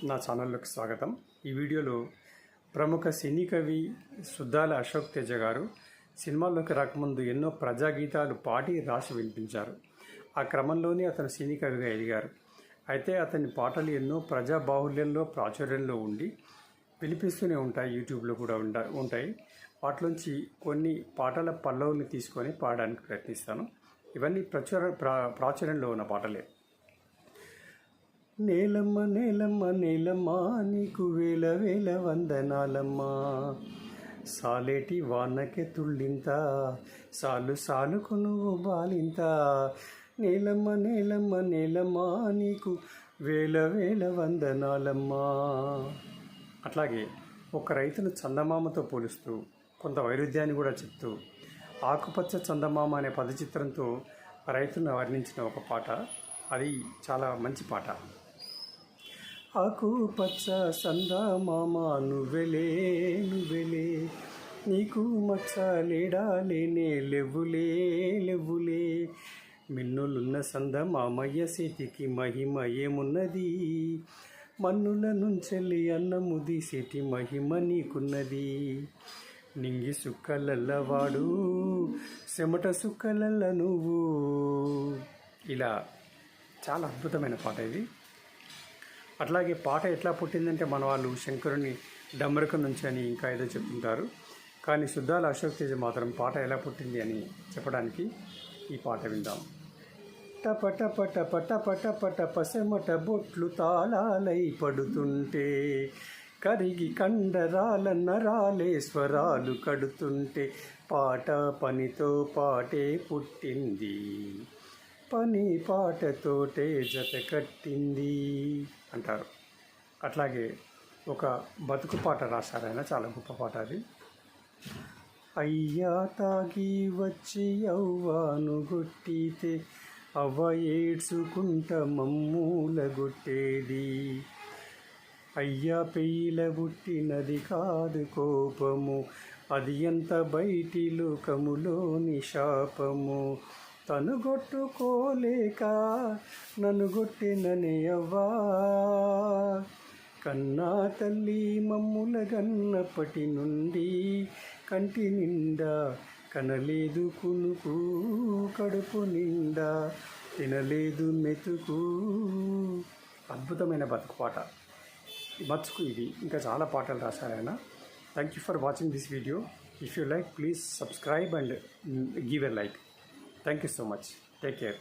నా ఛానల్లోకి స్వాగతం. ఈ వీడియోలో ప్రముఖ సినీ కవి సుద్దాల అశోక్ తేజ గారు సినిమాల్లోకి రాకముందు ఎన్నో ప్రజాగీతాలు పాడి రాసి వినిపించారు. ఆ క్రమంలోనే అతను సినీ కవిగా ఎదిగారు. అయితే అతని పాటలు ఎన్నో ప్రజా బాహుళ్యంలో ప్రాచుర్యంలో ఉండి వినిపిస్తూనే ఉంటాయి. యూట్యూబ్లో కూడా ఉంటాయి. వాటిలోంచి కొన్ని పాటల పల్లవుల్ని తీసుకొని పాడడానికి ప్రయత్నిస్తాను. ఇవన్నీ ప్రాచుర్యంలో ఉన్న పాటలే. నేలమ్మ నేలమ్మ నేలమ్మ నీకు వేల వేల వందనాలమ్మా, సాలేటి వానకే తుళ్ళింత సాలు సాలుకు నువ్వు బాలింత. నేలమ్మ నేలమ్మ నేలమ్మ నీకు వేల వేల వందనాలమ్మా. అట్లాగే ఒక రైతును చందమామతో పోలుస్తూ కొంత వైరుధ్యాన్ని కూడా చెప్తూ ఆకుపచ్చ చందమామ అనే పదచిత్రంతో రైతును వర్ణించిన ఒక పాట. అది చాలా మంచి పాట. ఆకుపచ్చ చందమామ నువ్వెలే నువ్వెలే, నీకు మచ్చ లేడా లేనే లెవ్వులే లెవ్వులే. మిన్నులున్న చందమామయ్య చేతికి మహిమ ఏమున్నది, మన్నుల నుంచెల్లి అన్నము తీసేటి మహిమ నీకున్నది. నింగి సుక్కలల్లవాడు చెమట సుక్కలల్ల నువ్వు. ఇలా చాలా అద్భుతమైన పాట ఇది. అట్లాగే పాట ఎట్లా పుట్టిందంటే మన వాళ్ళు శంకరుని డమ్మరకం నుంచి అని ఇంకా ఏదో చెప్తుంటారు. కానీ సుద్దాల అశోక్ తేజ మాత్రం పాట ఎలా పుట్టింది అని చెప్పడానికి ఈ పాట విందాం. టప టప టప టప టప టప చెమట బొట్లు తాళాలై పడుతుంటే, కరిగి కండరాల నరాలే స్వరాలు కడుతుంటే, పాట పనితో పాటే పుట్టింది, పని పాటతోటే జత కట్టింది అంటారు. అట్లాగే ఒక బతుకు పాట రాశారు ఆయన, చాలా గొప్ప పాట అది. అయ్యా తాగి వచ్చి అవ్వాను గొట్టితే అవ్వ ఏడ్చుకుంట మమ్మూల గొట్టేది. అయ్యా పెయిల పుట్టినది కాదు కోపము, అది ఎంత బయటి లోకములోని శాపము. తను కొట్టుకోలేక నన్ను కొట్టిననే అవ్వా, కన్నా తల్లి మమ్ముల గన్నప్పటి నుండి కంటి నిండా కనలేదు కునుకు, కడుపు నిండా తినలేదు మెతుకు. అద్భుతమైన బతుకు పాట మచ్చుకు ఇది. ఇంకా చాలా పాటలు రాశారు ఆయన. Thank you for watching this video. If you like, please subscribe and give a like. Thank you so much. Take care.